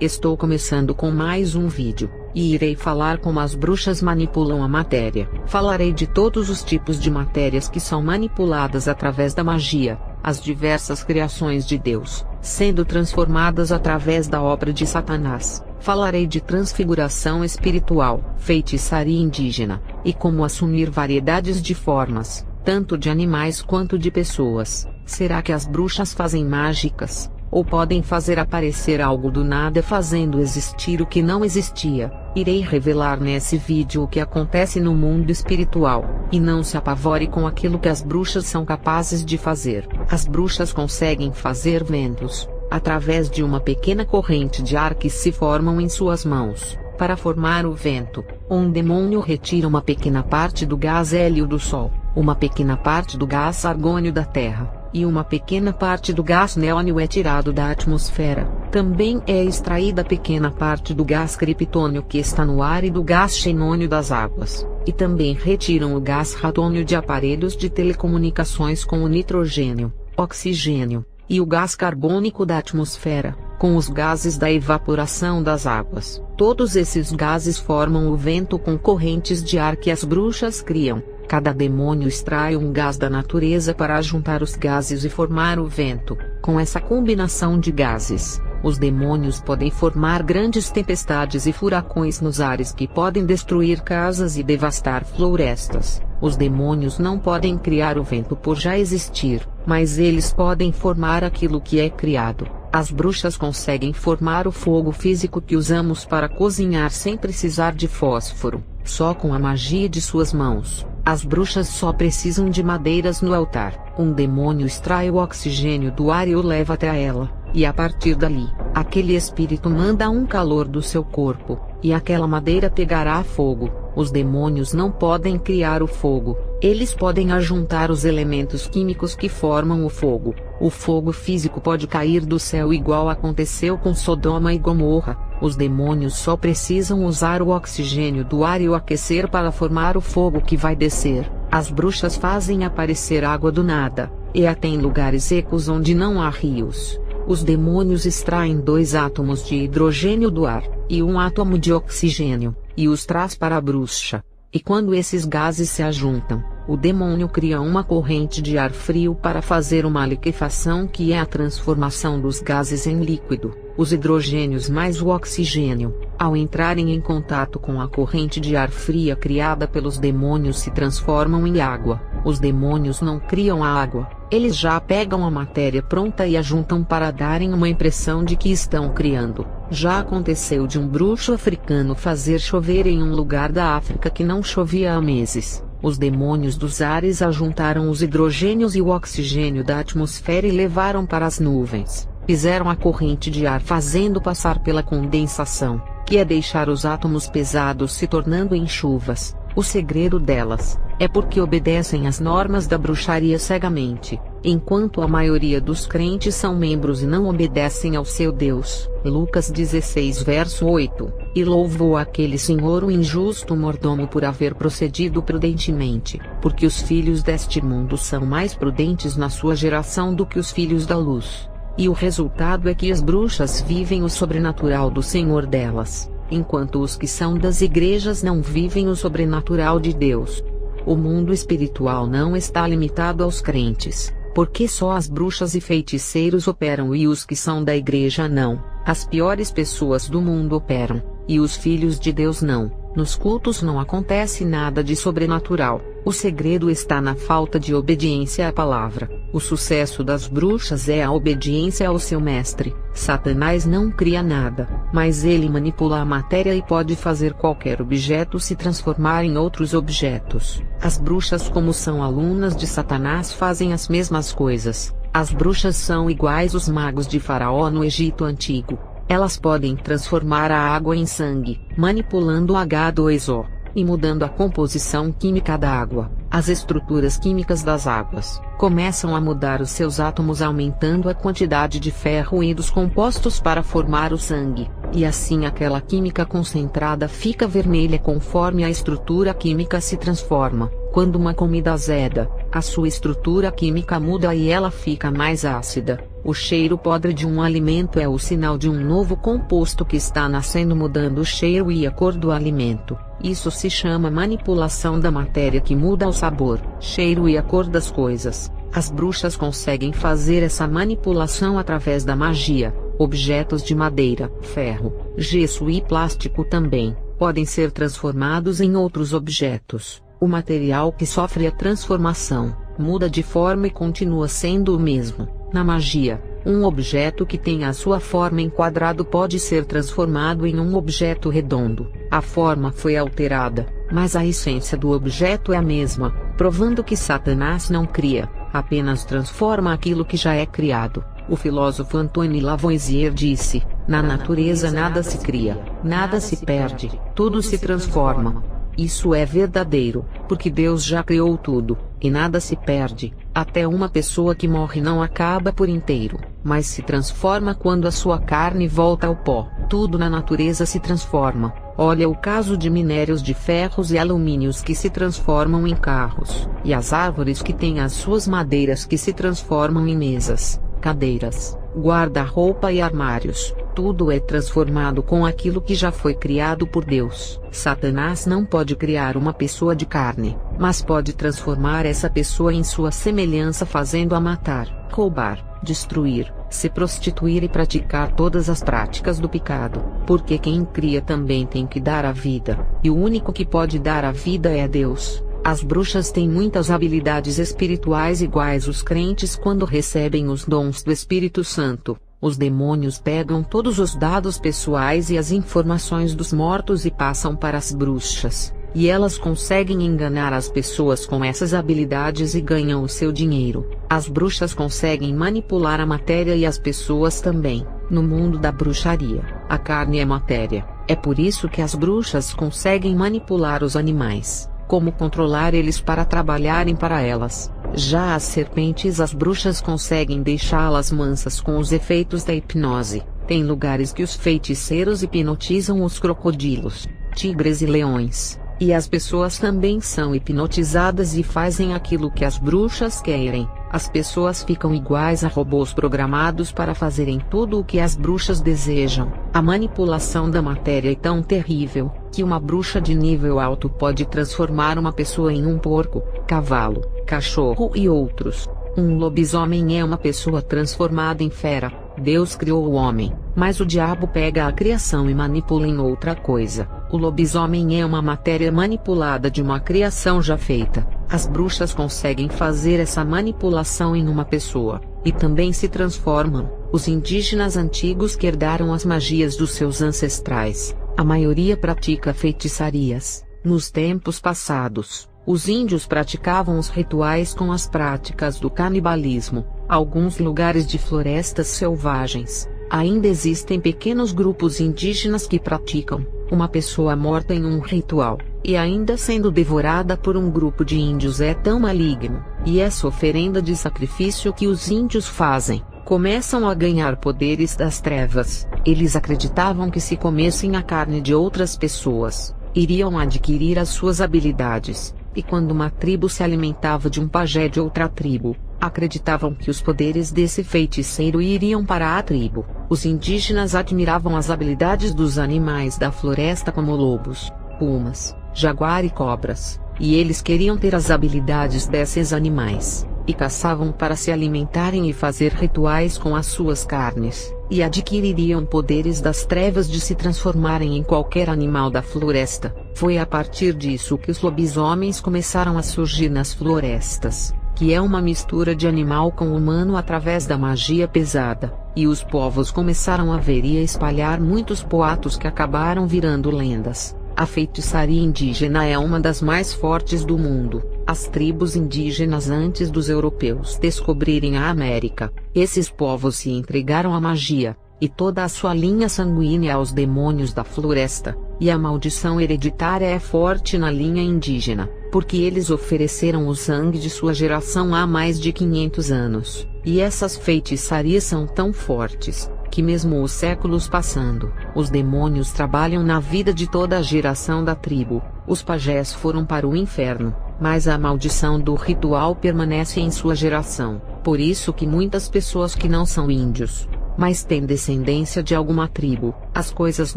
Estou começando com mais um vídeo, e irei falar como as bruxas manipulam a matéria. Falarei de todos os tipos de matérias que são manipuladas através da magia, as diversas criações de Deus, sendo transformadas através da obra de Satanás. Falarei de transfiguração espiritual, feitiçaria indígena, e como assumir variedades de formas, tanto de animais quanto de pessoas. Será que as bruxas fazem mágicas? Ou podem fazer aparecer algo do nada fazendo existir o que não existia? Irei revelar nesse vídeo o que acontece no mundo espiritual, e não se apavore com aquilo que as bruxas são capazes de fazer. As bruxas conseguem fazer ventos, através de uma pequena corrente de ar que se formam em suas mãos. Para formar o vento, um demônio retira uma pequena parte do gás hélio do Sol, uma pequena parte do gás argônio da Terra, e uma pequena parte do gás neônio é tirado da atmosfera. Também é extraída pequena parte do gás criptônio que está no ar e do gás xenônio das águas, e também retiram o gás radônio de aparelhos de telecomunicações com o nitrogênio, oxigênio, e o gás carbônico da atmosfera, com os gases da evaporação das águas. Todos esses gases formam o vento com correntes de ar que as bruxas criam. Cada demônio extrai um gás da natureza para juntar os gases e formar o vento. Com essa combinação de gases, os demônios podem formar grandes tempestades e furacões nos ares que podem destruir casas e devastar florestas. Os demônios não podem criar o vento por já existir, mas eles podem formar aquilo que é criado. As bruxas conseguem formar o fogo físico que usamos para cozinhar sem precisar de fósforo, só com a magia de suas mãos. As bruxas só precisam de madeiras no altar. Um demônio extrai o oxigênio do ar e o leva até ela, e a partir dali, aquele espírito manda um calor do seu corpo, e aquela madeira pegará fogo. Os demônios não podem criar o fogo, eles podem ajuntar os elementos químicos que formam o fogo. O fogo físico pode cair do céu igual aconteceu com Sodoma e Gomorra. Os demônios só precisam usar o oxigênio do ar e o aquecer para formar o fogo que vai descer. As bruxas fazem aparecer água do nada, e até em lugares secos onde não há rios. Os demônios extraem 2 átomos de hidrogênio do ar, e 1 átomo de oxigênio, e os traz para a bruxa. E quando esses gases se ajuntam, o demônio cria uma corrente de ar frio para fazer uma liquefação que é a transformação dos gases em líquido. Os hidrogênios mais o oxigênio, ao entrarem em contato com a corrente de ar fria criada pelos demônios se transformam em água. Os demônios não criam a água, eles já pegam a matéria pronta e a juntam para darem uma impressão de que estão criando. Já aconteceu de um bruxo africano fazer chover em um lugar da África que não chovia há meses. Os demônios dos ares ajuntaram os hidrogênios e o oxigênio da atmosfera e levaram para as nuvens. Fizeram a corrente de ar fazendo passar pela condensação, que é deixar os átomos pesados se tornando em chuvas. O segredo delas é porque obedecem às normas da bruxaria cegamente, enquanto a maioria dos crentes são membros e não obedecem ao seu Deus. Lucas 16 verso 8. E louvou aquele senhor o injusto mordomo por haver procedido prudentemente, porque os filhos deste mundo são mais prudentes na sua geração do que os filhos da luz. E o resultado é que as bruxas vivem o sobrenatural do Senhor delas, enquanto os que são das igrejas não vivem o sobrenatural de Deus. O mundo espiritual não está limitado aos crentes, porque só as bruxas e feiticeiros operam e os que são da igreja não. As piores pessoas do mundo operam, e os filhos de Deus não. Nos cultos não acontece nada de sobrenatural. O segredo está na falta de obediência à palavra. O sucesso das bruxas é a obediência ao seu mestre. Satanás não cria nada, mas ele manipula a matéria e pode fazer qualquer objeto se transformar em outros objetos. As bruxas, como são alunas de Satanás, fazem as mesmas coisas. As bruxas são iguais aos magos de Faraó no Egito Antigo. Elas podem transformar a água em sangue, manipulando o H2O, e mudando a composição química da água. As estruturas químicas das águas começam a mudar os seus átomos, aumentando a quantidade de ferro e dos compostos para formar o sangue, e assim aquela química concentrada fica vermelha conforme a estrutura química se transforma. Quando uma comida azeda, a sua estrutura química muda e ela fica mais ácida. O cheiro podre de um alimento é o sinal de um novo composto que está nascendo, mudando o cheiro e a cor do alimento. Isso se chama manipulação da matéria, que muda o sabor, cheiro e a cor das coisas. As bruxas conseguem fazer essa manipulação através da magia. Objetos de madeira, ferro, gesso e plástico também podem ser transformados em outros objetos. O material que sofre a transformação muda de forma e continua sendo o mesmo. Na magia, um objeto que tem a sua forma em quadrado pode ser transformado em um objeto redondo. A forma foi alterada, mas a essência do objeto é a mesma, provando que Satanás não cria, apenas transforma aquilo que já é criado. O filósofo Antoine Lavoisier disse: na natureza nada se cria, nada se perde, tudo se transforma. Isso é verdadeiro, porque Deus já criou tudo, e nada se perde. Até uma pessoa que morre não acaba por inteiro, mas se transforma quando a sua carne volta ao pó. Tudo na natureza se transforma. Olha o caso de minérios de ferros e alumínios que se transformam em carros, e as árvores que têm as suas madeiras que se transformam em mesas, cadeiras, guarda-roupa e armários. Tudo é transformado com aquilo que já foi criado por Deus. Satanás não pode criar uma pessoa de carne, mas pode transformar essa pessoa em sua semelhança, fazendo-a matar, roubar, destruir, se prostituir e praticar todas as práticas do pecado. Porque quem cria também tem que dar a vida, e o único que pode dar a vida é Deus. As bruxas têm muitas habilidades espirituais iguais os crentes quando recebem os dons do Espírito Santo. Os demônios pegam todos os dados pessoais e as informações dos mortos e passam para as bruxas, e elas conseguem enganar as pessoas com essas habilidades e ganham o seu dinheiro. As bruxas conseguem manipular a matéria e as pessoas também. No mundo da bruxaria, a carne é matéria. É por isso que as bruxas conseguem manipular os animais, como controlar eles para trabalharem para elas. Já as serpentes, as bruxas conseguem deixá-las mansas com os efeitos da hipnose. Tem lugares que os feiticeiros hipnotizam os crocodilos, tigres e leões, e as pessoas também são hipnotizadas e fazem aquilo que as bruxas querem. As pessoas ficam iguais a robôs programados para fazerem tudo o que as bruxas desejam. A manipulação da matéria é tão terrível, que uma bruxa de nível alto pode transformar uma pessoa em um porco, cavalo, cachorro e outros. Um lobisomem é uma pessoa transformada em fera. Deus criou o homem, mas o diabo pega a criação e manipula em outra coisa. O lobisomem é uma matéria manipulada de uma criação já feita. As bruxas conseguem fazer essa manipulação em uma pessoa, e também se transformam. Os indígenas antigos que herdaram as magias dos seus ancestrais, a maioria pratica feitiçarias. Nos tempos passados, os índios praticavam os rituais com as práticas do canibalismo. Alguns lugares de florestas selvagens, ainda existem pequenos grupos indígenas que praticam uma pessoa morta em um ritual, e ainda sendo devorada por um grupo de índios é tão maligno, e essa oferenda de sacrifício que os índios fazem, começam a ganhar poderes das trevas. Eles acreditavam que se comessem a carne de outras pessoas, iriam adquirir as suas habilidades, e quando uma tribo se alimentava de um pajé de outra tribo, acreditavam que os poderes desse feiticeiro iriam para a tribo. Os indígenas admiravam as habilidades dos animais da floresta como lobos, pumas, jaguar e cobras, e eles queriam ter as habilidades desses animais, e caçavam para se alimentarem e fazer rituais com as suas carnes, e adquiririam poderes das trevas de se transformarem em qualquer animal da floresta. Foi a partir disso que os lobisomens começaram a surgir nas florestas, que é uma mistura de animal com humano através da magia pesada, e os povos começaram a ver e a espalhar muitos boatos que acabaram virando lendas. A feitiçaria indígena é uma das mais fortes do mundo. As tribos indígenas, antes dos europeus descobrirem a América, esses povos se entregaram à magia, e toda a sua linha sanguínea aos demônios da floresta, e a maldição hereditária é forte na linha indígena, porque eles ofereceram o sangue de sua geração há mais de 500 anos, e essas feitiçarias são tão fortes, que mesmo os séculos passando, os demônios trabalham na vida de toda a geração da tribo. Os pajés foram para o inferno, mas a maldição do ritual permanece em sua geração. Por isso que muitas pessoas que não são índios, mas têm descendência de alguma tribo, as coisas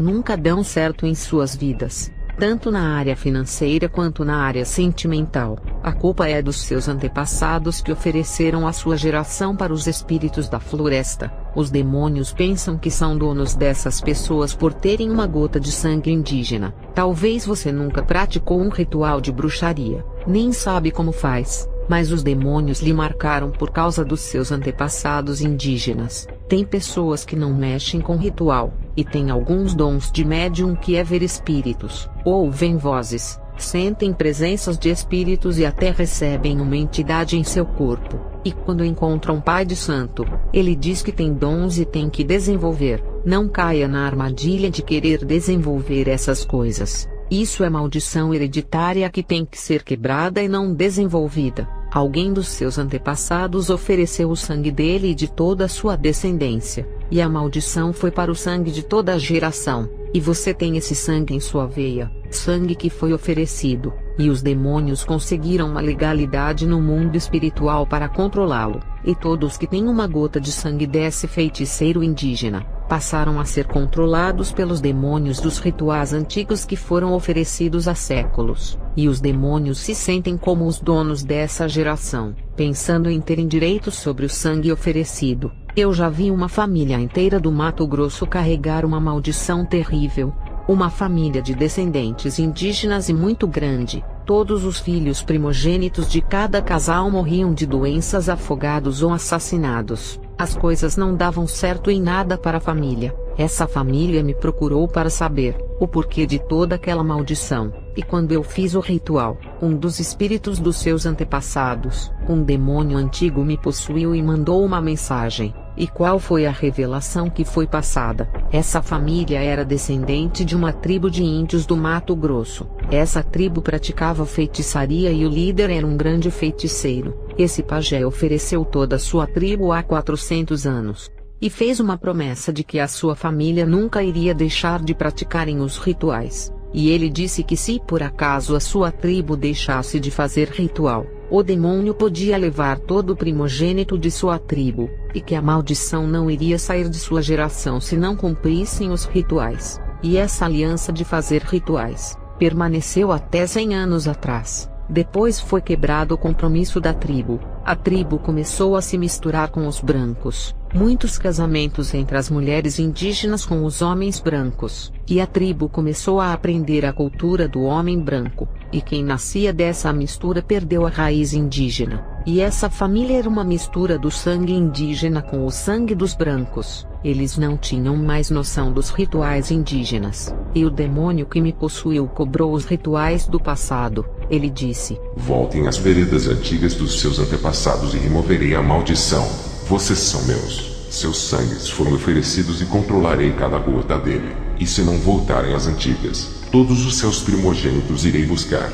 nunca dão certo em suas vidas, tanto na área financeira quanto na área sentimental. A culpa é dos seus antepassados que ofereceram a sua geração para os espíritos da floresta. Os demônios pensam que são donos dessas pessoas por terem uma gota de sangue indígena. Talvez você nunca praticou um ritual de bruxaria, nem sabe como faz, mas os demônios lhe marcaram por causa dos seus antepassados indígenas. Tem pessoas que não mexem com ritual, e tem alguns dons de médium que é ver espíritos, ouvem vozes, sentem presenças de espíritos e até recebem uma entidade em seu corpo. E quando encontra um pai de santo, ele diz que tem dons e tem que desenvolver. Não caia na armadilha de querer desenvolver essas coisas. Isso é maldição hereditária que tem que ser quebrada e não desenvolvida. Alguém dos seus antepassados ofereceu o sangue dele e de toda a sua descendência, e a maldição foi para o sangue de toda a geração, e você tem esse sangue em sua veia, sangue que foi oferecido, e os demônios conseguiram uma legalidade no mundo espiritual para controlá-lo, e todos que têm uma gota de sangue desse feiticeiro indígena, passaram a ser controlados pelos demônios dos rituais antigos que foram oferecidos há séculos, e os demônios se sentem como os donos dessa geração, pensando em terem direitos sobre o sangue oferecido. Eu já vi uma família inteira do Mato Grosso carregar uma maldição terrível, uma família de descendentes indígenas e muito grande. Todos os filhos primogênitos de cada casal morriam de doenças, afogados ou assassinados. As coisas não davam certo em nada para a família. Essa família me procurou para saber o porquê de toda aquela maldição, e quando eu fiz o ritual, um dos espíritos dos seus antepassados, um demônio antigo, me possuiu e mandou uma mensagem. E qual foi a revelação que foi passada? Essa família era descendente de uma tribo de índios do Mato Grosso. Essa tribo praticava feitiçaria e o líder era um grande feiticeiro. Esse pajé ofereceu toda a sua tribo há 400 anos. E fez uma promessa de que a sua família nunca iria deixar de praticarem os rituais. E ele disse que se por acaso a sua tribo deixasse de fazer ritual, o demônio podia levar todo o primogênito de sua tribo, e que a maldição não iria sair de sua geração se não cumprissem os rituais. E essa aliança de fazer rituais permaneceu até 100 anos atrás. Depois foi quebrado o compromisso da tribo. A tribo começou a se misturar com os brancos. Muitos casamentos entre as mulheres indígenas com os homens brancos. E a tribo começou a aprender a cultura do homem branco. E quem nascia dessa mistura perdeu a raiz indígena. E essa família era uma mistura do sangue indígena com o sangue dos brancos. Eles não tinham mais noção dos rituais indígenas. E o demônio que me possuiu cobrou os rituais do passado. Ele disse: voltem às veredas antigas dos seus antepassados e removerei a maldição. Vocês são meus. Seus sangues foram oferecidos e controlarei cada gota dele. E se não voltarem às antigas, todos os seus primogênitos irei buscar.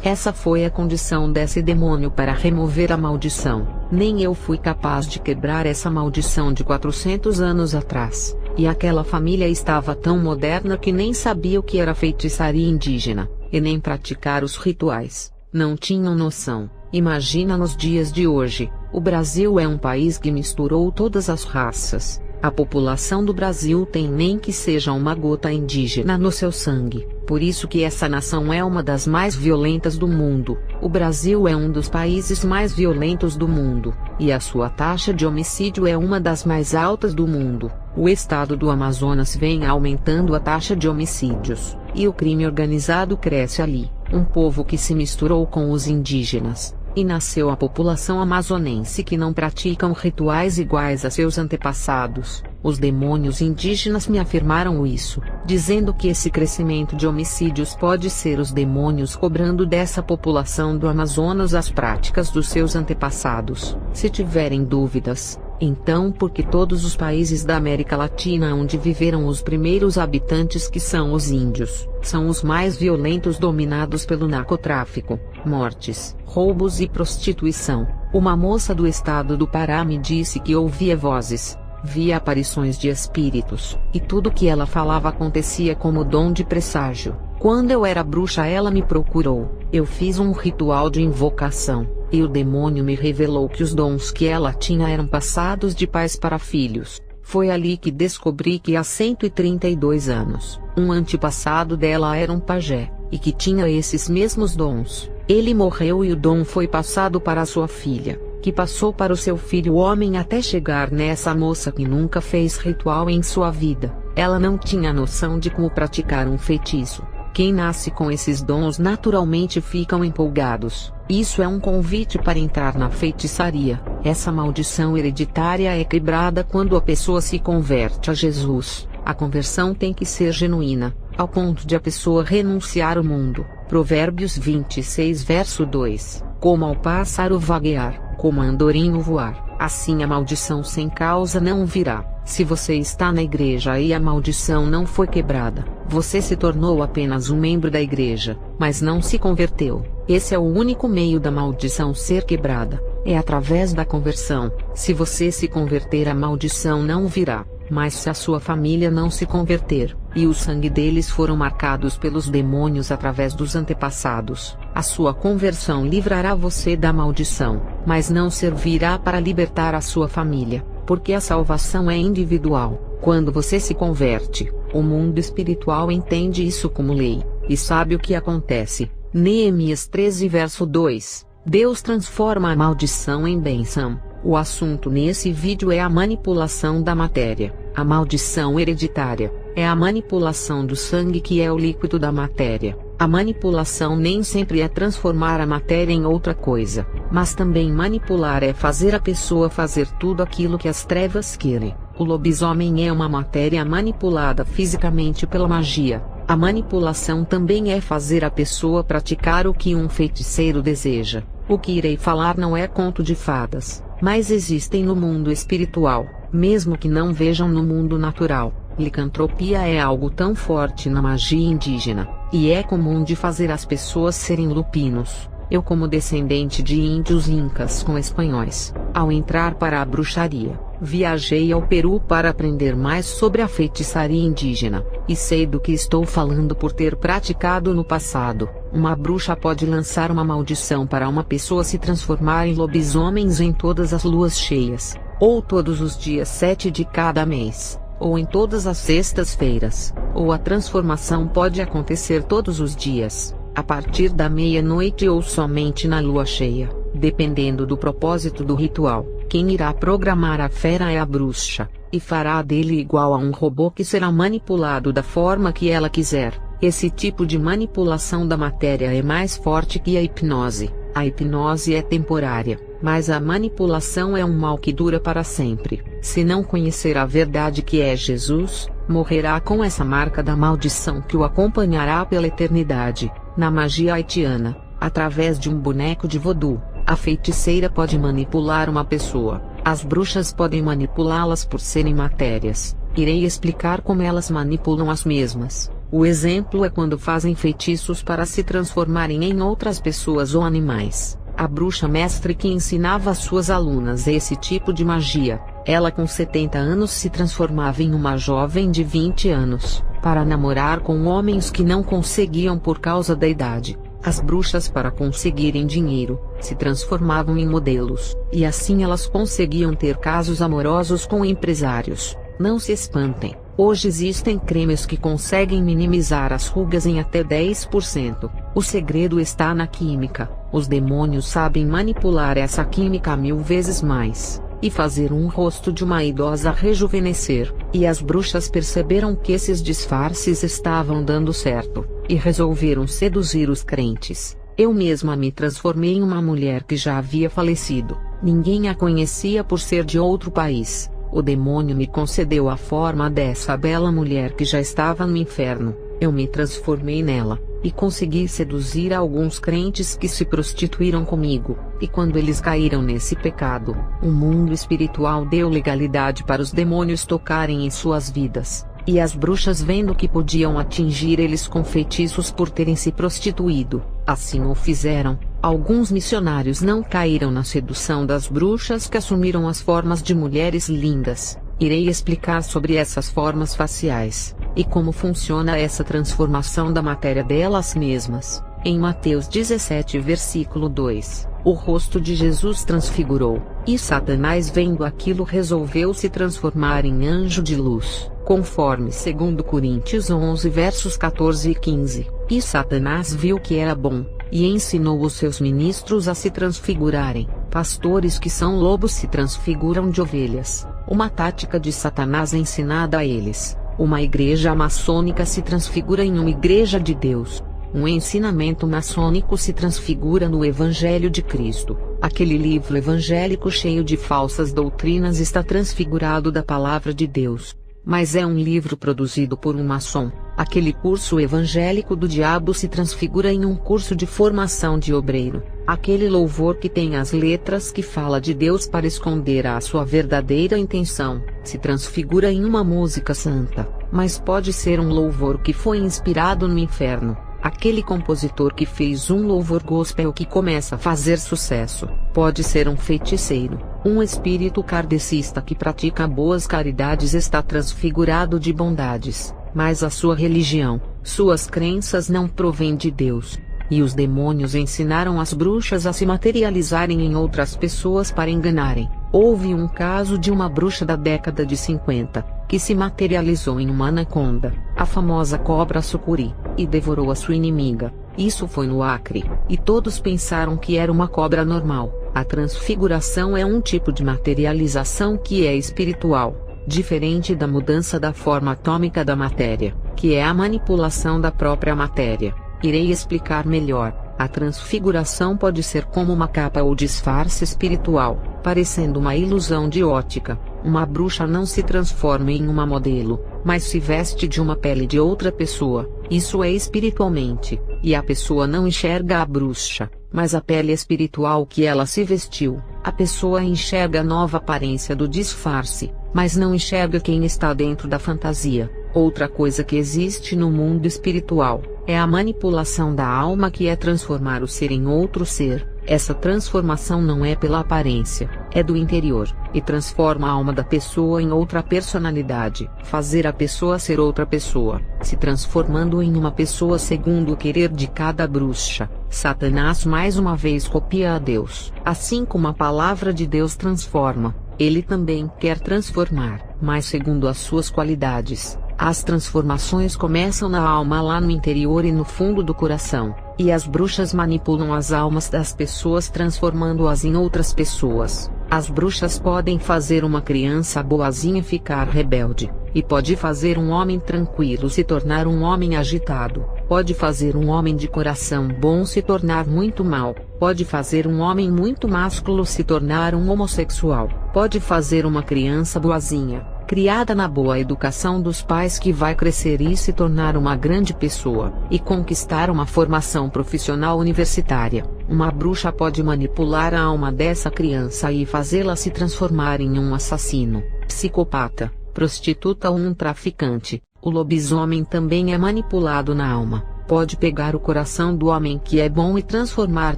Essa foi a condição desse demônio para remover a maldição. Nem eu fui capaz de quebrar essa maldição de 400 anos atrás. E aquela família estava tão moderna que nem sabia o que era feitiçaria indígena, e nem praticar os rituais. Não tinham noção. Imagina nos dias de hoje, o Brasil é um país que misturou todas as raças. A população do Brasil tem nem que seja uma gota indígena no seu sangue. Por isso que essa nação é uma das mais violentas do mundo. O Brasil é um dos países mais violentos do mundo, e a sua taxa de homicídio é uma das mais altas do mundo. O estado do Amazonas vem aumentando a taxa de homicídios, e o crime organizado cresce ali. Um povo que se misturou com os indígenas, e nasceu a população amazonense que não praticam rituais iguais a seus antepassados. Os demônios indígenas me afirmaram isso, dizendo que esse crescimento de homicídios pode ser os demônios cobrando dessa população do Amazonas as práticas dos seus antepassados. Se tiverem dúvidas, então porque todos os países da América Latina onde viveram os primeiros habitantes, que são os índios, são os mais violentos, dominados pelo narcotráfico, mortes, roubos e prostituição. Uma moça do estado do Pará me disse que ouvia vozes, via aparições de espíritos, e tudo que ela falava acontecia como dom de presságio. Quando eu era bruxa, ela me procurou, eu fiz um ritual de invocação, e o demônio me revelou que os dons que ela tinha eram passados de pais para filhos. Foi ali que descobri que há 132 anos, um antepassado dela era um pajé, e que tinha esses mesmos dons. Ele morreu e o dom foi passado para a sua filha, que passou para o seu filho homem até chegar nessa moça que nunca fez ritual em sua vida. Ela não tinha noção de como praticar um feitiço. Quem nasce com esses dons naturalmente ficam empolgados. Isso é um convite para entrar na feitiçaria. Essa maldição hereditária é quebrada quando a pessoa se converte a Jesus. A conversão tem que ser genuína, ao ponto de a pessoa renunciar ao mundo. Provérbios 26 verso 2. Como ao pássaro vaguear, como a andorinho voar, assim a maldição sem causa não virá. Se você está na igreja e a maldição não foi quebrada, você se tornou apenas um membro da igreja, mas não se converteu. Esse é o único meio da maldição ser quebrada, é através da conversão. Se você se converter, a maldição não virá. Mas se a sua família não se converter, e o sangue deles foram marcados pelos demônios através dos antepassados, a sua conversão livrará você da maldição, mas não servirá para libertar a sua família, porque a salvação é individual. Quando você se converte, o mundo espiritual entende isso como lei, e sabe o que acontece. Neemias 13 verso 2. Deus transforma a maldição em bênção. O assunto nesse vídeo é a manipulação da matéria. A maldição hereditária é a manipulação do sangue, que é o líquido da matéria. A manipulação nem sempre é transformar a matéria em outra coisa, mas também manipular é fazer a pessoa fazer tudo aquilo que as trevas querem. O lobisomem é uma matéria manipulada fisicamente pela magia. A manipulação também é fazer a pessoa praticar o que um feiticeiro deseja. O que irei falar não é conto de fadas, mas existem no mundo espiritual, mesmo que não vejam no mundo natural. Licantropia é algo tão forte na magia indígena, e é comum de fazer as pessoas serem lupinos. Eu, como descendente de índios incas com espanhóis, ao entrar para a bruxaria, viajei ao Peru para aprender mais sobre a feitiçaria indígena, e sei do que estou falando por ter praticado no passado. Uma bruxa pode lançar uma maldição para uma pessoa se transformar em lobisomens em todas as luas cheias, ou todos os dias 7 de cada mês, ou em todas as sextas-feiras, ou a transformação pode acontecer todos os dias, a partir da meia-noite ou somente na lua cheia, dependendo do propósito do ritual. Quem irá programar a fera é a bruxa, e fará dele igual a um robô que será manipulado da forma que ela quiser. Esse tipo de manipulação da matéria é mais forte que a hipnose. A hipnose é temporária, mas a manipulação é um mal que dura para sempre. Se não conhecer a verdade que é Jesus, morrerá com essa marca da maldição que o acompanhará pela eternidade. Na magia haitiana, através de um boneco de vodú, a feiticeira pode manipular uma pessoa. As bruxas podem manipulá-las por serem matérias. Irei explicar como elas manipulam as mesmas. O exemplo é quando fazem feitiços para se transformarem em outras pessoas ou animais. A bruxa mestre que ensinava às suas alunas esse tipo de magia, ela com 70 anos se transformava em uma jovem de 20 anos, para namorar com homens que não conseguiam por causa da idade. As bruxas, para conseguirem dinheiro, se transformavam em modelos, e assim elas conseguiam ter casos amorosos com empresários. Não se espantem, hoje existem cremes que conseguem minimizar as rugas em até 10%. O segredo está na química. Os demônios sabem manipular essa química 1000 vezes mais, e fazer um rosto de uma idosa rejuvenescer. E as bruxas perceberam que esses disfarces estavam dando certo, e resolveram seduzir os crentes. Eu mesma me transformei em uma mulher que já havia falecido. Ninguém a conhecia por ser de outro país. O demônio me concedeu a forma dessa bela mulher que já estava no inferno. Eu me transformei nela, e consegui seduzir alguns crentes que se prostituíram comigo. E quando eles caíram nesse pecado, o mundo espiritual deu legalidade para os demônios tocarem em suas vidas. E as bruxas, vendo que podiam atingir eles com feitiços por terem se prostituído, assim o fizeram. Alguns missionários não caíram na sedução das bruxas que assumiram as formas de mulheres lindas, Irei explicar sobre essas formas faciais, e como funciona essa transformação da matéria delas mesmas. Em Mateus 17 versículo 2, o rosto de Jesus transfigurou, e Satanás vendo aquilo resolveu se transformar em anjo de luz, conforme 2 Coríntios 11 versos 14 e 15. E Satanás viu que era bom, e ensinou os seus ministros a se transfigurarem. Pastores que são lobos se transfiguram de ovelhas, uma tática de Satanás ensinada a eles. Uma igreja maçônica se transfigura em uma igreja de Deus. Um ensinamento maçônico se transfigura no Evangelho de Cristo. Aquele livro evangélico cheio de falsas doutrinas está transfigurado da palavra de Deus. Mas é um livro produzido por um maçom. Aquele curso evangélico do diabo se transfigura em um curso de formação de obreiro. Aquele louvor que tem as letras que fala de Deus para esconder a sua verdadeira intenção, se transfigura em uma música santa, mas pode ser um louvor que foi inspirado no inferno. Aquele compositor que fez um louvor gospel que começa a fazer sucesso, pode ser um feiticeiro. Um espírito kardecista que pratica boas caridades está transfigurado de bondades, mas a sua religião, suas crenças não provêm de Deus. E os demônios ensinaram as bruxas a se materializarem em outras pessoas para enganarem. Houve um caso de uma bruxa da década de 50, que se materializou em uma anaconda, a famosa cobra sucuri, e devorou a sua inimiga. Isso foi no Acre, e todos pensaram que era uma cobra normal. A transfiguração é um tipo de materialização que é espiritual, diferente da mudança da forma atômica da matéria, que é a manipulação da própria matéria. Irei explicar melhor. A transfiguração pode ser como uma capa ou disfarce espiritual, parecendo uma ilusão de ótica. Uma bruxa não se transforma em uma modelo, mas se veste de uma pele de outra pessoa. Isso é espiritualmente, e a pessoa não enxerga a bruxa, mas a pele espiritual que ela se vestiu. A pessoa enxerga a nova aparência do disfarce, mas não enxerga quem está dentro da fantasia. Outra coisa que existe no mundo espiritual é a manipulação da alma, que é transformar o ser em outro ser. Essa transformação não é pela aparência, é do interior, e transforma a alma da pessoa em outra personalidade, fazer a pessoa ser outra pessoa, se transformando em uma pessoa segundo o querer de cada bruxa. Satanás mais uma vez copia a Deus. Assim como a palavra de Deus transforma, ele também quer transformar, mas segundo as suas qualidades. As transformações começam na alma, lá no interior e no fundo do coração, e as bruxas manipulam as almas das pessoas transformando-as em outras pessoas. As bruxas podem fazer uma criança boazinha ficar rebelde, e pode fazer um homem tranquilo se tornar um homem agitado, pode fazer um homem de coração bom se tornar muito mau, pode fazer um homem muito másculo se tornar um homossexual, pode fazer uma criança boazinha, criada na boa educação dos pais, que vai crescer e se tornar uma grande pessoa, e conquistar uma formação profissional universitária. Uma bruxa pode manipular a alma dessa criança e fazê-la se transformar em um assassino, psicopata, prostituta ou um traficante. O lobisomem também é manipulado na alma. Pode pegar o coração do homem que é bom e transformar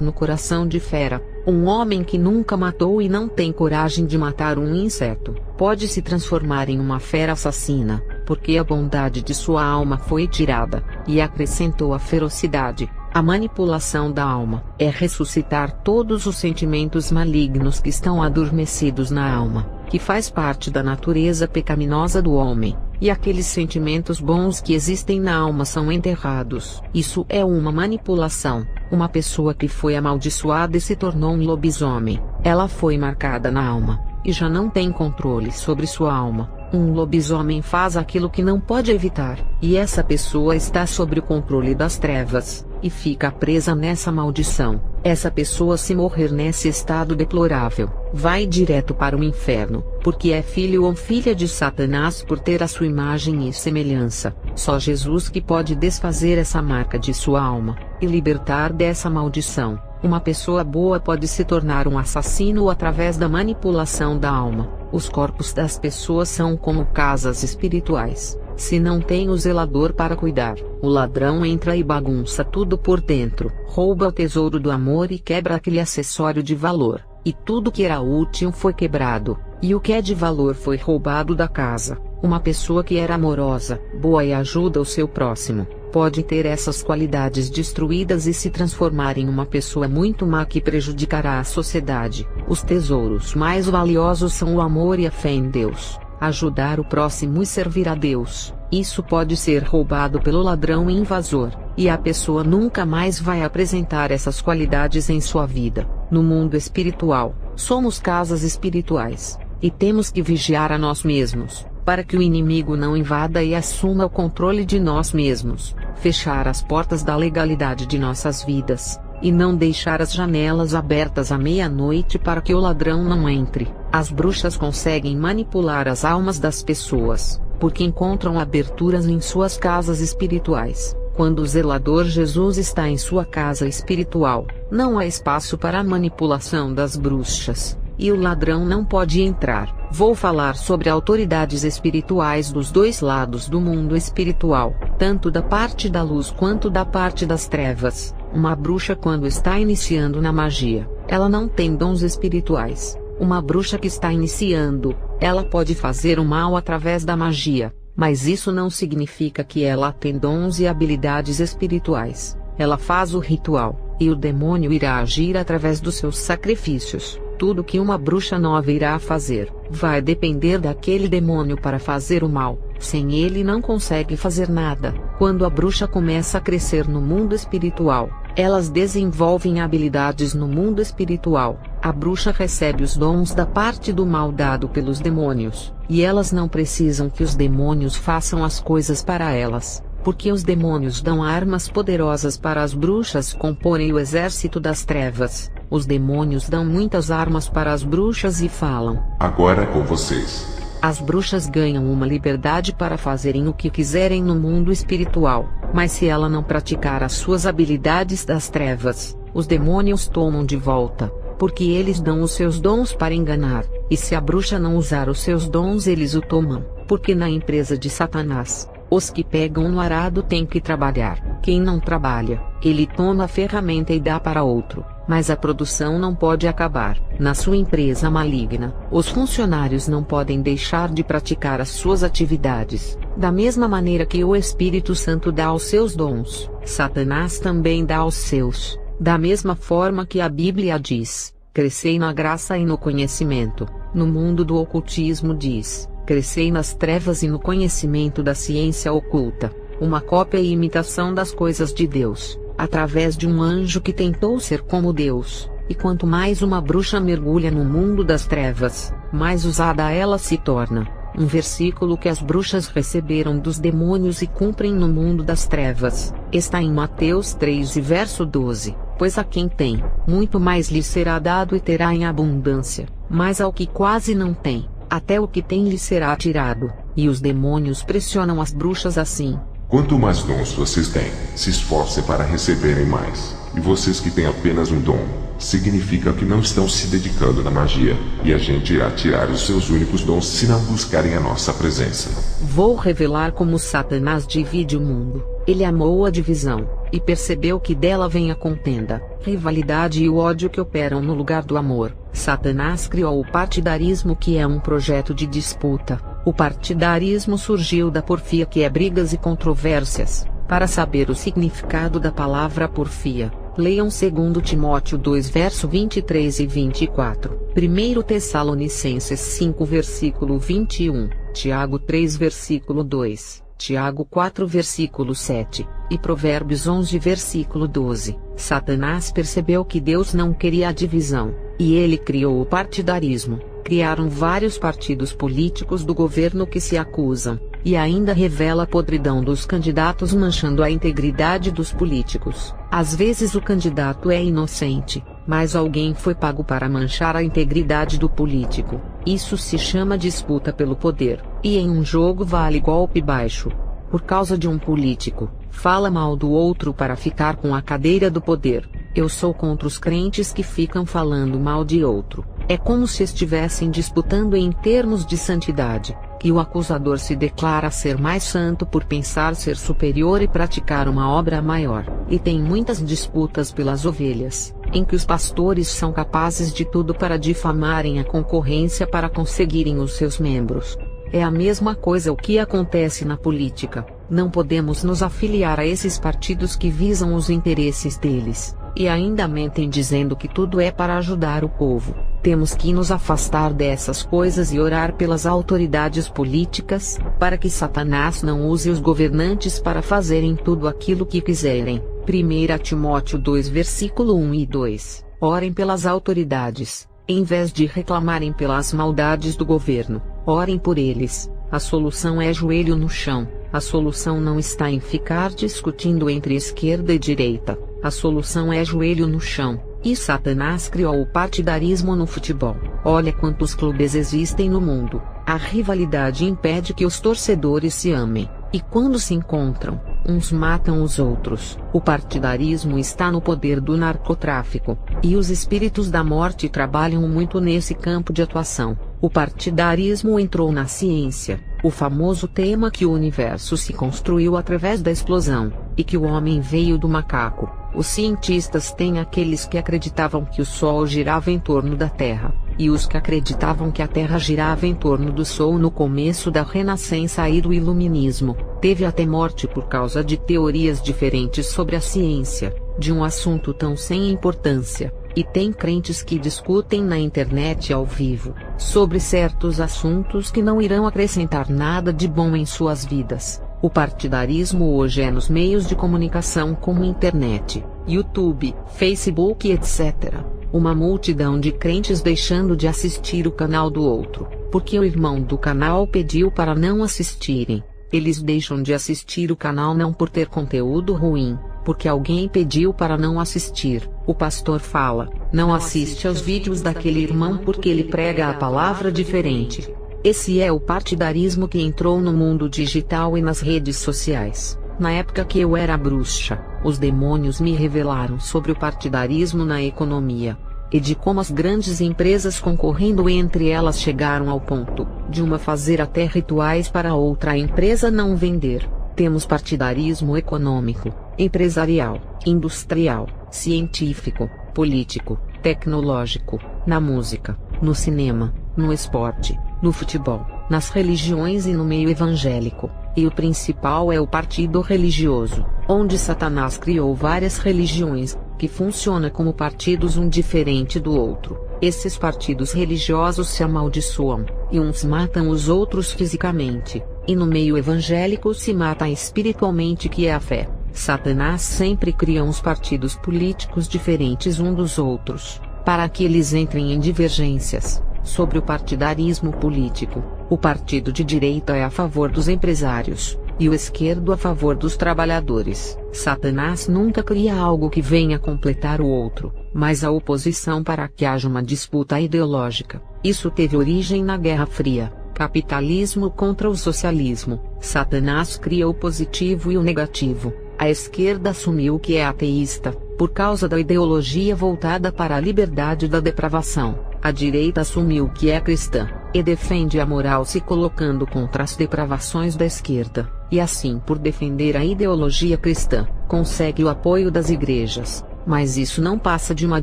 no coração de fera. Um homem que nunca matou e não tem coragem de matar um inseto, pode se transformar em uma fera assassina, porque a bondade de sua alma foi tirada, e acrescentou a ferocidade. A manipulação da alma é ressuscitar todos os sentimentos malignos que estão adormecidos na alma, que faz parte da natureza pecaminosa do homem, e aqueles sentimentos bons que existem na alma são enterrados. Isso é uma manipulação. Uma pessoa que foi amaldiçoada e se tornou um lobisomem, ela foi marcada na alma, e já não tem controle sobre sua alma. Um lobisomem faz aquilo que não pode evitar, e essa pessoa está sob o controle das trevas, e fica presa nessa maldição. Essa pessoa, se morrer nesse estado deplorável, vai direto para o inferno, porque é filho ou filha de Satanás por ter a sua imagem e semelhança. Só Jesus que pode desfazer essa marca de sua alma, e libertar dessa maldição. Uma pessoa boa pode se tornar um assassino através da manipulação da alma. Os corpos das pessoas são como casas espirituais. Se não tem o zelador para cuidar, o ladrão entra e bagunça tudo por dentro, rouba o tesouro do amor e quebra aquele acessório de valor. e tudo que era útil foi quebrado, e o que é de valor foi roubado da casa. Uma pessoa que era amorosa, boa e ajuda o seu próximo, pode ter essas qualidades destruídas e se transformar em uma pessoa muito má que prejudicará a sociedade. Os tesouros mais valiosos são o amor e a fé em Deus, ajudar o próximo e servir a Deus. Isso pode ser roubado pelo ladrão e invasor, e a pessoa nunca mais vai apresentar essas qualidades em sua vida. No mundo espiritual, somos casas espirituais, e temos que vigiar a nós mesmos, para que o inimigo não invada e assuma o controle de nós mesmos, fechar as portas da legalidade de nossas vidas, e não deixar as janelas abertas à meia-noite para que o ladrão não entre. As bruxas conseguem manipular as almas das pessoas, porque encontram aberturas em suas casas espirituais. Quando o zelador Jesus está em sua casa espiritual, não há espaço para a manipulação das bruxas, e o ladrão não pode entrar. Vou falar sobre autoridades espirituais dos dois lados do mundo espiritual, tanto da parte da luz quanto da parte das trevas. Uma bruxa, quando está iniciando na magia, ela não tem dons espirituais. Uma bruxa que está iniciando, ela pode fazer o mal através da magia, mas isso não significa que ela tem dons e habilidades espirituais. Ela faz o ritual, e o demônio irá agir através dos seus sacrifícios. Tudo que uma bruxa nova irá fazer, vai depender daquele demônio para fazer o mal. Sem ele não consegue fazer nada. Quando a bruxa começa a crescer no mundo espiritual, elas desenvolvem habilidades no mundo espiritual. A bruxa recebe os dons da parte do mal dado pelos demônios, e elas não precisam que os demônios façam as coisas para elas, porque os demônios dão armas poderosas para as bruxas comporem o exército das trevas. Os demônios dão muitas armas para as bruxas e falam: agora é com vocês. As bruxas ganham uma liberdade para fazerem o que quiserem no mundo espiritual, mas se ela não praticar as suas habilidades das trevas, os demônios tomam de volta, porque eles dão os seus dons para enganar, e se a bruxa não usar os seus dons eles o tomam, porque na empresa de Satanás, os que pegam no arado têm que trabalhar. Quem não trabalha, ele toma a ferramenta e dá para outro, mas a produção não pode acabar. Na sua empresa maligna, os funcionários não podem deixar de praticar as suas atividades. Da mesma maneira que o Espírito Santo dá os seus dons, Satanás também dá os seus. Da mesma forma que a Bíblia diz: crescei na graça e no conhecimento. No mundo do ocultismo diz: crescei nas trevas e no conhecimento da ciência oculta. Uma cópia e imitação das coisas de Deus, através de um anjo que tentou ser como Deus. E quanto mais uma bruxa mergulha no mundo das trevas, mais usada ela se torna. Um versículo que as bruxas receberam dos demônios e cumprem no mundo das trevas, está em Mateus 3 e verso 12. Pois a quem tem, muito mais lhe será dado e terá em abundância, mas ao que quase não tem, até o que tem lhe será tirado. E os demônios pressionam as bruxas assim: quanto mais dons vocês têm, se esforcem para receberem mais. E vocês que têm apenas um dom, significa que não estão se dedicando na magia, e a gente irá tirar os seus únicos dons se não buscarem a nossa presença. Vou revelar como Satanás divide o mundo. Ele amou a divisão, e percebeu que dela vem a contenda, rivalidade e o ódio que operam no lugar do amor. Satanás criou o partidarismo, que é um projeto de disputa. O partidarismo surgiu da porfia, que é brigas e controvérsias. Para saber o significado da palavra porfia, leiam 2 Timóteo 2 verso 23 e 24, 1 Tessalonicenses 5 versículo 21, Tiago 3 versículo 2, Tiago 4 versículo 7, e Provérbios 11 versículo 12. Satanás percebeu que Deus não queria a divisão, e ele criou o partidarismo. Criaram vários partidos políticos do governo que se acusam, e ainda revela a podridão dos candidatos, manchando a integridade dos políticos. Às vezes o candidato é inocente, mas alguém foi pago para manchar a integridade do político. Isso se chama disputa pelo poder, e em um jogo vale golpe baixo. Por causa de um político, fala mal do outro para ficar com a cadeira do poder. Eu sou contra os crentes que ficam falando mal de outro. É como se estivessem disputando em termos de santidade, que o acusador se declara ser mais santo por pensar ser superior e praticar uma obra maior, e tem muitas disputas pelas ovelhas. em que os pastores são capazes de tudo para difamarem a concorrência para conseguirem os seus membros. É a mesma coisa o que acontece na política. Não podemos nos afiliar a esses partidos que visam os interesses deles, e ainda mentem dizendo que tudo é para ajudar o povo. Temos que nos afastar dessas coisas e orar pelas autoridades políticas, para que Satanás não use os governantes para fazerem tudo aquilo que quiserem. 1 Timóteo 2 versículo 1 e 2. Orem pelas autoridades, em vez de reclamarem pelas maldades do governo, orem por eles. A solução é joelho no chão. A solução não está em ficar discutindo entre esquerda e direita. A solução é joelho no chão. E Satanás criou o partidarismo no futebol. Olha quantos clubes existem no mundo. A rivalidade impede que os torcedores se amem. E quando se encontram, uns matam os outros. O partidarismo está no poder do narcotráfico. E os espíritos da morte trabalham muito nesse campo de atuação. O partidarismo entrou na ciência. O famoso tema que o universo se construiu através da explosão, e que o homem veio do macaco. Os cientistas têm aqueles que acreditavam que o Sol girava em torno da Terra, e os que acreditavam que a Terra girava em torno do Sol. No começo da Renascença e do Iluminismo, teve até morte por causa de teorias diferentes sobre a ciência, de um assunto tão sem importância. E tem crentes que discutem na internet ao vivo, sobre certos assuntos que não irão acrescentar nada de bom em suas vidas. O partidarismo hoje é nos meios de comunicação como internet, YouTube, Facebook etc. Uma multidão de crentes deixando de assistir o canal do outro, porque o irmão do canal pediu para não assistirem. Eles deixam de assistir o canal não por ter conteúdo ruim, porque alguém pediu para não assistir. O pastor fala, não assiste aos vídeos daquele irmão porque ele prega a palavra diferente. Esse é o partidarismo que entrou no mundo digital e nas redes sociais. Na época que eu era bruxa, os demônios me revelaram sobre o partidarismo na economia, e de como as grandes empresas concorrendo entre elas chegaram ao ponto de uma fazer até rituais para outra empresa não vender. Temos partidarismo econômico, empresarial, industrial, científico, político, tecnológico, na música, no cinema, no esporte, no futebol, nas religiões e no meio evangélico. E o principal é o partido religioso, onde Satanás criou várias religiões, que funciona como partidos um diferente do outro. Esses partidos religiosos se amaldiçoam, e uns matam os outros fisicamente, e no meio evangélico se mata espiritualmente, que é a fé. Satanás sempre cria uns partidos políticos diferentes um dos outros, para que eles entrem em divergências. Sobre o partidarismo político, o partido de direita é a favor dos empresários, e o esquerdo a favor dos trabalhadores. Satanás nunca cria algo que venha completar o outro, mas a oposição para que haja uma disputa ideológica. Isso teve origem na Guerra Fria, capitalismo contra o socialismo. Satanás cria o positivo e o negativo. A esquerda assumiu que é ateísta, por causa da ideologia voltada para a liberdade da depravação. A direita assumiu que é cristã, e defende a moral se colocando contra as depravações da esquerda, e assim por defender a ideologia cristã, consegue o apoio das igrejas. Mas isso não passa de uma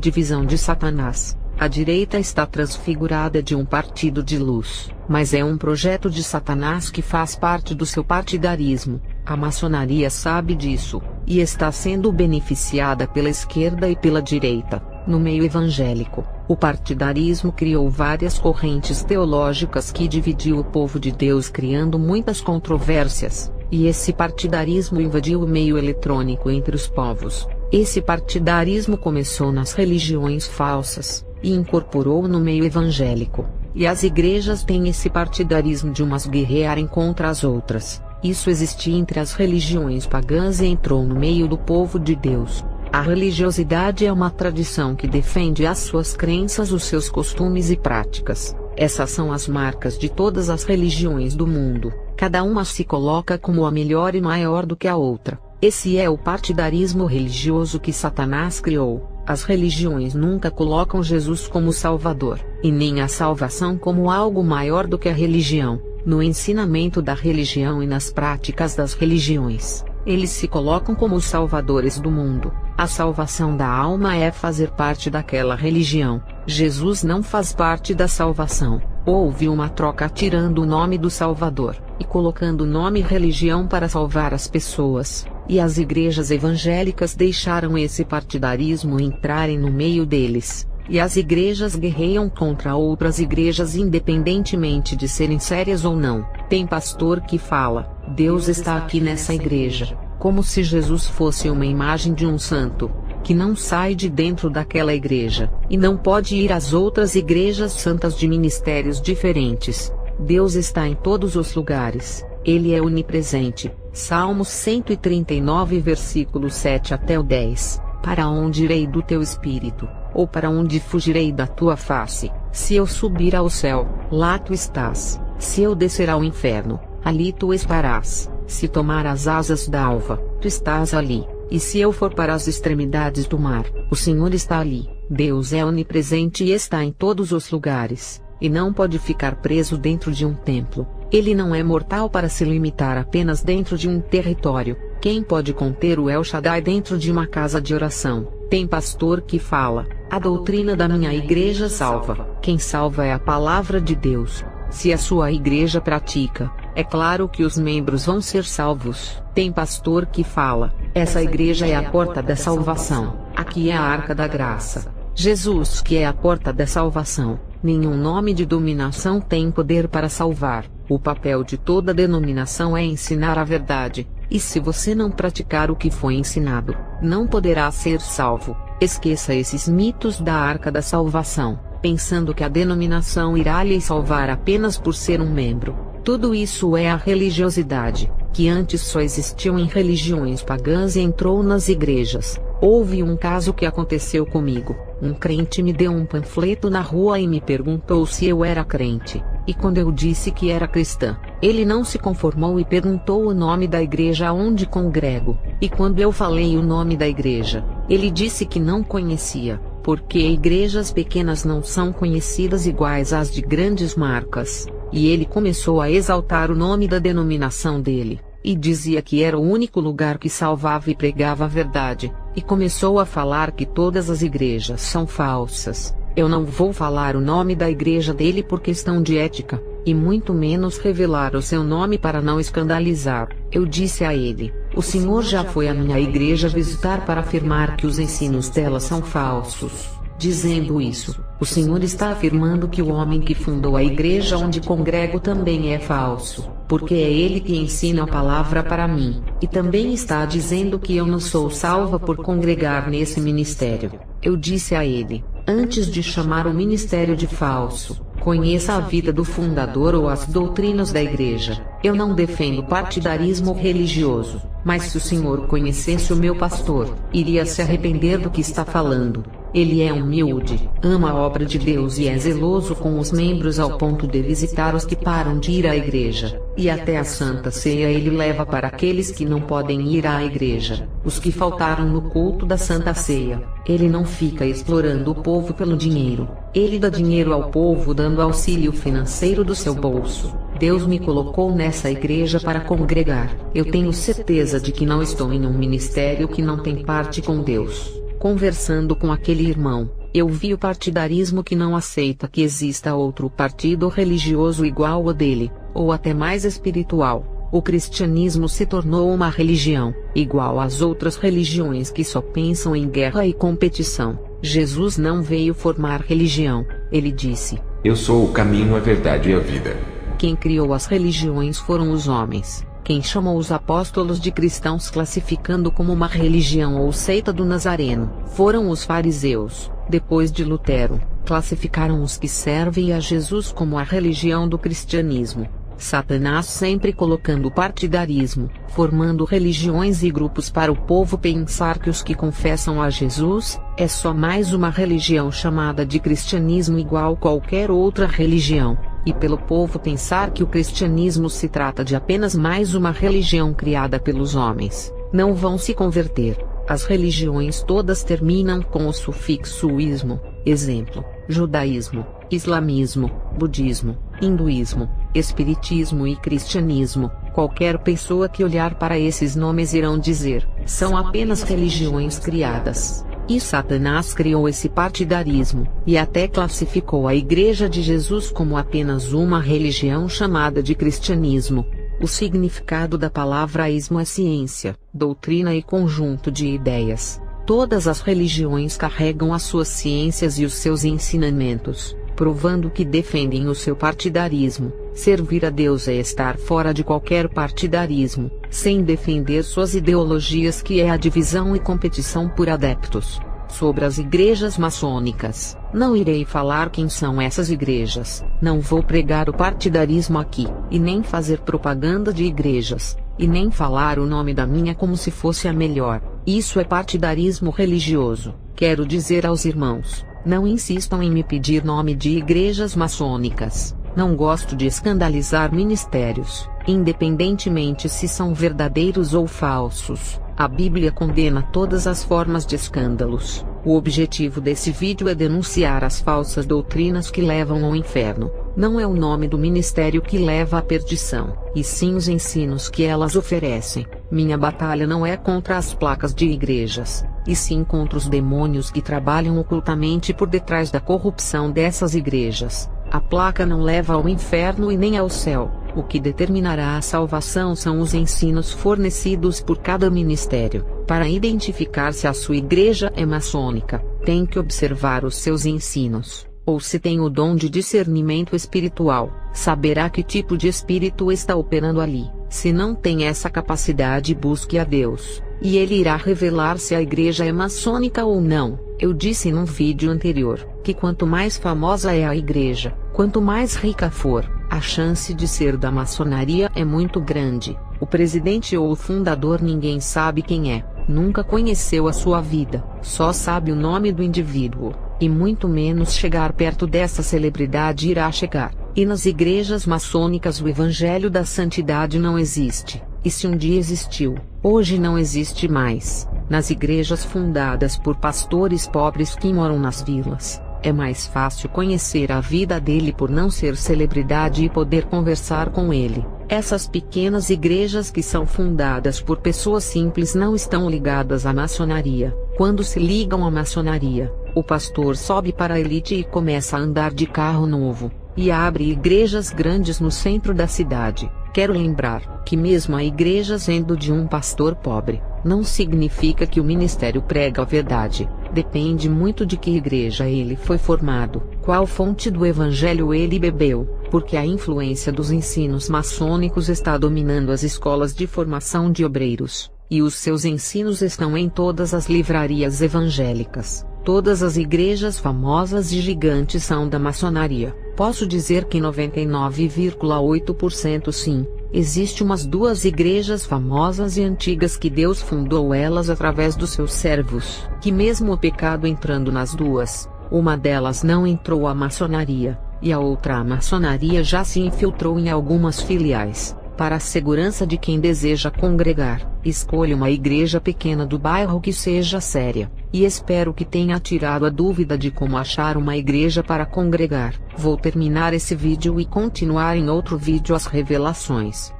divisão de Satanás. A direita está transfigurada de um partido de luz, mas é um projeto de Satanás que faz parte do seu partidarismo. A maçonaria sabe disso, e está sendo beneficiada pela esquerda e pela direita. No meio evangélico, o partidarismo criou várias correntes teológicas que dividiu o povo de Deus, criando muitas controvérsias, e esse partidarismo invadiu o meio eletrônico entre os povos. Esse partidarismo começou nas religiões falsas, e incorporou no meio evangélico, e as igrejas têm esse partidarismo de umas guerrearem contra as outras. Isso existia entre as religiões pagãs e entrou no meio do povo de Deus. A religiosidade é uma tradição que defende as suas crenças, os seus costumes e práticas. Essas são as marcas de todas as religiões do mundo. Cada uma se coloca como a melhor e maior do que a outra. Esse é o partidarismo religioso que Satanás criou. As religiões nunca colocam Jesus como Salvador, e nem a salvação como algo maior do que a religião. No ensinamento da religião e nas práticas das religiões, Eles se colocam como os salvadores do mundo. A salvação da alma é fazer parte daquela religião. Jesus não faz parte da salvação. Houve uma troca tirando o nome do Salvador e colocando o nome religião para salvar as pessoas, e as igrejas evangélicas deixaram esse partidarismo entrarem no meio deles, e as igrejas guerreiam contra outras igrejas independentemente de serem sérias ou não. Tem pastor que fala, Deus está aqui nessa igreja, como se Jesus fosse uma imagem de um santo, que não sai de dentro daquela igreja, e não pode ir às outras igrejas santas de ministérios diferentes. Deus está em todos os lugares, Ele é onipresente. Salmos 139 versículos 7 até o 10. Para onde irei do teu espírito, ou para onde fugirei da tua face? Se eu subir ao céu, lá tu estás. Se eu descer ao inferno, ali tu estarás. Se tomar as asas da alva, tu estás ali. E se eu for para as extremidades do mar, o Senhor está ali. Deus é onipresente e está em todos os lugares, e não pode ficar preso dentro de um templo. Ele não é mortal para se limitar apenas dentro de um território. Quem pode conter o El Shaddai dentro de uma casa de oração? Tem pastor que fala, a doutrina da minha igreja salva. Quem salva é a palavra de Deus. Se a sua igreja pratica, é claro que os membros vão ser salvos. Tem pastor que fala, essa igreja é a porta da salvação, aqui é a arca da graça. Jesus que é a porta da salvação. Nenhum nome de dominação tem poder para salvar. O papel de toda denominação é ensinar a verdade, e se você não praticar o que foi ensinado, não poderá ser salvo. Esqueça esses mitos da arca da salvação, pensando que a denominação irá lhe salvar apenas por ser um membro. Tudo isso é a religiosidade, que antes só existiu em religiões pagãs e entrou nas igrejas. Houve um caso que aconteceu comigo. Um crente me deu um panfleto na rua e me perguntou se eu era crente, e quando eu disse que era cristã, ele não se conformou e perguntou o nome da igreja onde congrego, e quando eu falei o nome da igreja, ele disse que não conhecia, porque igrejas pequenas não são conhecidas iguais às de grandes marcas, e ele começou a exaltar o nome da denominação dele, e dizia que era o único lugar que salvava e pregava a verdade, e começou a falar que todas as igrejas são falsas. Eu não vou falar o nome da igreja dele por questão de ética, e muito menos revelar o seu nome para não escandalizar. Eu disse a ele, o senhor já foi à minha igreja visitar para afirmar que os ensinos dela são falsos. Dizendo isso, o senhor está afirmando que o homem que fundou a igreja onde congrego também é falso, porque é ele que ensina a palavra para mim, e também está dizendo que eu não sou salva por congregar nesse ministério. Eu disse a ele, antes de chamar o ministério de falso, conheça a vida do fundador ou as doutrinas da igreja. Eu não defendo partidarismo religioso, mas se o senhor conhecesse o meu pastor, iria se arrepender do que está falando. Ele é humilde, ama a obra de Deus e é zeloso com os membros ao ponto de visitar os que param de ir à igreja, e até a Santa Ceia ele leva para aqueles que não podem ir à igreja, os que faltaram no culto da Santa Ceia. Ele não fica explorando o povo pelo dinheiro, ele dá dinheiro ao povo dando auxílio financeiro do seu bolso. Deus me colocou nessa igreja para congregar. Eu tenho certeza de que não estou em um ministério que não tem parte com Deus. Conversando com aquele irmão, eu vi o partidarismo que não aceita que exista outro partido religioso igual ao dele, ou até mais espiritual. O cristianismo se tornou uma religião, igual às outras religiões que só pensam em guerra e competição. Jesus não veio formar religião, ele disse: Eu sou o caminho, a verdade e a vida. Quem criou as religiões foram os homens. Quem chamou os apóstolos de cristãos classificando como uma religião ou seita do Nazareno, foram os fariseus. Depois de Lutero, classificaram os que servem a Jesus como a religião do cristianismo. Satanás sempre colocando partidarismo, formando religiões e grupos para o povo pensar que os que confessam a Jesus, é só mais uma religião chamada de cristianismo igual qualquer outra religião. E pelo povo pensar que o cristianismo se trata de apenas mais uma religião criada pelos homens, não vão se converter. As religiões todas terminam com o sufixo ismo, exemplo, judaísmo, islamismo, budismo, hinduísmo, espiritismo e cristianismo. Qualquer pessoa que olhar para esses nomes irão dizer, são apenas religiões criadas. E Satanás criou esse partidarismo, e até classificou a Igreja de Jesus como apenas uma religião chamada de cristianismo. O significado da palavra ismo é ciência, doutrina e conjunto de ideias. Todas as religiões carregam as suas ciências e os seus ensinamentos, provando que defendem o seu partidarismo. Servir a Deus é estar fora de qualquer partidarismo, sem defender suas ideologias, que é a divisão e competição por adeptos. Sobre as igrejas maçônicas, não irei falar quem são essas igrejas, não vou pregar o partidarismo aqui, e nem fazer propaganda de igrejas, e nem falar o nome da minha como se fosse a melhor. Isso é partidarismo religioso. Quero dizer aos irmãos, não insistam em me pedir nome de igrejas maçônicas. Não gosto de escandalizar ministérios, independentemente se são verdadeiros ou falsos. A Bíblia condena todas as formas de escândalos. O objetivo desse vídeo é denunciar as falsas doutrinas que levam ao inferno. Não é o nome do ministério que leva à perdição, e sim os ensinos que elas oferecem. Minha batalha não é contra as placas de igrejas, e sim contra os demônios que trabalham ocultamente por detrás da corrupção dessas igrejas. A placa não leva ao inferno e nem ao céu. O que determinará a salvação são os ensinos fornecidos por cada ministério. Para identificar se a sua igreja é maçônica, tem que observar os seus ensinos, ou se tem o dom de discernimento espiritual, saberá que tipo de espírito está operando ali. Se não tem essa capacidade, busque a Deus, e Ele irá revelar se a igreja é maçônica ou não. Eu disse num vídeo anterior, que quanto mais famosa é a igreja, quanto mais rica for, a chance de ser da maçonaria é muito grande. O presidente ou o fundador ninguém sabe quem é, nunca conheceu a sua vida, só sabe o nome do indivíduo, e muito menos chegar perto dessa celebridade irá chegar. E nas igrejas maçônicas o evangelho da santidade não existe, e se um dia existiu, hoje não existe mais. Nas igrejas fundadas por pastores pobres que moram nas vilas, é mais fácil conhecer a vida dele por não ser celebridade e poder conversar com ele. Essas pequenas igrejas que são fundadas por pessoas simples não estão ligadas à maçonaria. Quando se ligam à maçonaria, o pastor sobe para a elite e começa a andar de carro novo, e abre igrejas grandes no centro da cidade. Quero lembrar que mesmo a igreja sendo de um pastor pobre, não significa que o ministério prega a verdade. Depende muito de que igreja ele foi formado, qual fonte do evangelho ele bebeu, porque a influência dos ensinos maçônicos está dominando as escolas de formação de obreiros, e os seus ensinos estão em todas as livrarias evangélicas. Todas as igrejas famosas e gigantes são da maçonaria. Posso dizer que 99,8% sim. Existe umas duas igrejas famosas e antigas que Deus fundou elas através dos seus servos, que mesmo o pecado entrando nas duas, uma delas não entrou à maçonaria, e a outra a maçonaria já se infiltrou em algumas filiais. Para a segurança de quem deseja congregar, escolha uma igreja pequena do bairro que seja séria, e espero que tenha tirado a dúvida de como achar uma igreja para congregar. Vou terminar esse vídeo e continuar em outro vídeo as revelações.